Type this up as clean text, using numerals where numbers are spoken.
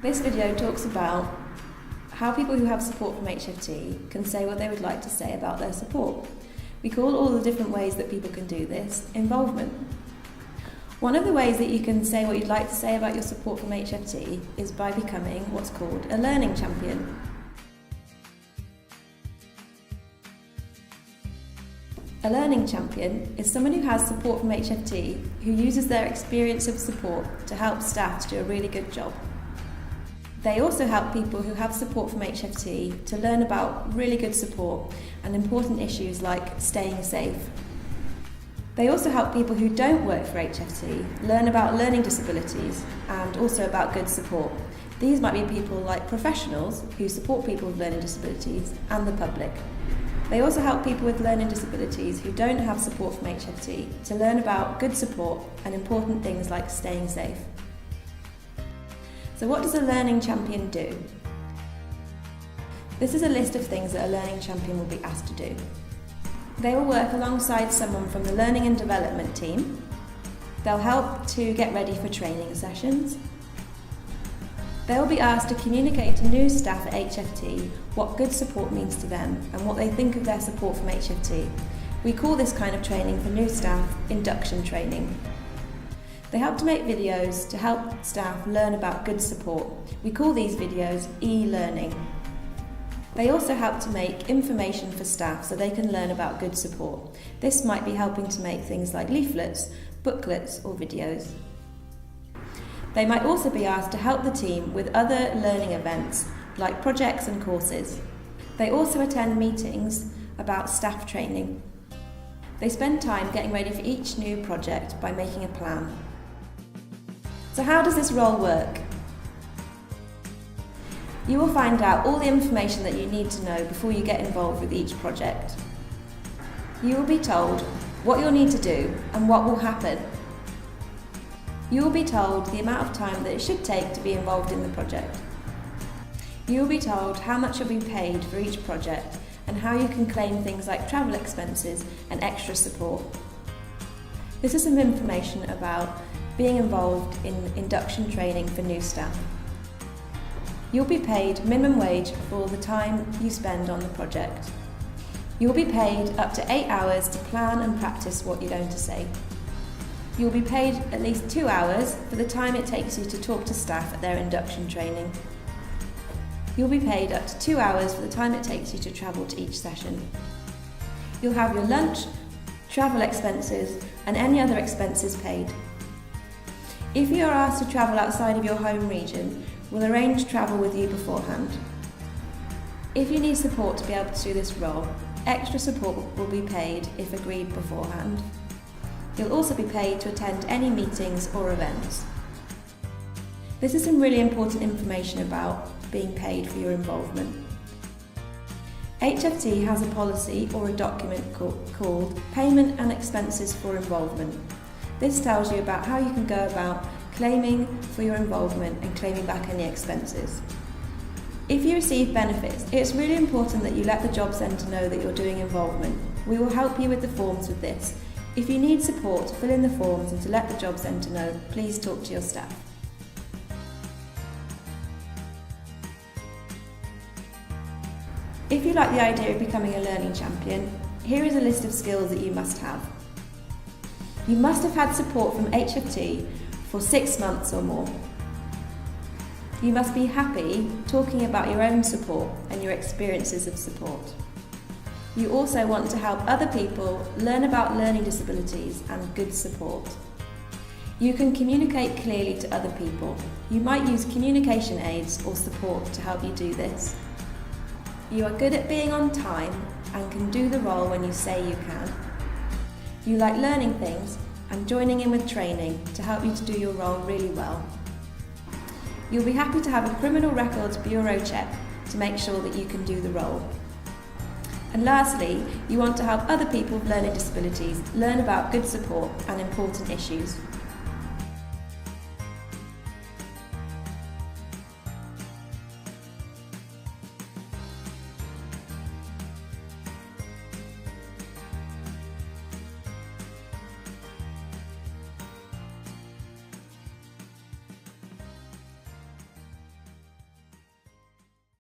This video talks about how people who have support from HFT can say what they would like to say about their support. We call all the different ways that people can do this involvement. One of the ways that you can say what you'd like to say about your support from HFT is by becoming what's called a learning champion. A learning champion is someone who has support from HFT who uses their experience of support to help staff to do a really good job. They also help people who have support from HFT to learn about really good support and important issues like staying safe. They also help people who don't work for HFT learn about learning disabilities and also about good support. These might be people like professionals who support people with learning disabilities and the public. They also help people with learning disabilities who don't have support from HFT to learn about good support and important things like staying safe. So what does a learning champion do? This is a list of things that a learning champion will be asked to do. They will work alongside someone from the learning and development team. They'll help to get ready for training sessions. They will be asked to communicate to new staff at HFT what good support means to them and what they think of their support from HFT. We call this kind of training for new staff induction training. They help to make videos to help staff learn about good support. We call these videos e-learning. They also help to make information for staff so they can learn about good support. This might be helping to make things like leaflets, booklets or videos. They might also be asked to help the team with other learning events like projects and courses. They also attend meetings about staff training. They spend time getting ready for each new project by making a plan. So how does this role work? You will find out all the information that you need to know before you get involved with each project. You will be told what you'll need to do and what will happen. You will be told the amount of time that it should take to be involved in the project. You will be told how much you'll be paid for each project and how you can claim things like travel expenses and extra support. This is some information about being involved in induction training for new staff. You'll be paid minimum wage for the time you spend on the project. You'll be paid up to 8 hours to plan and practice what you're going to say. You'll be paid at least 2 hours for the time it takes you to talk to staff at their induction training. You'll be paid up to 2 hours for the time it takes you to travel to each session. You'll have your lunch, travel expenses and any other expenses paid. If you are asked to travel outside of your home region, we'll arrange travel with you beforehand. If you need support to be able to do this role, extra support will be paid if agreed beforehand. You'll also be paid to attend any meetings or events. This is some really important information about being paid for your involvement. HFT has a policy or a document called Payment and Expenses for Involvement. This tells you about how you can go about claiming for your involvement and claiming back any expenses. If you receive benefits, it's really important that you let the job centre know that you're doing involvement. We will help you with the forms with this. If you need support to fill in the forms and to let the job centre know, please talk to your staff. If you like the idea of becoming a learning champion, here is a list of skills that you must have. You must have had support from HFT for 6 months or more. You must be happy talking about your own support and your experiences of support. You also want to help other people learn about learning disabilities and good support. You can communicate clearly to other people. You might use communication aids or support to help you do this. You are good at being on time and can do the role when you say you can. You like learning things and joining in with training to help you to do your role really well. You'll be happy to have a criminal records bureau check to make sure that you can do the role. And lastly, you want to help other people with learning disabilities learn about good support and important issues.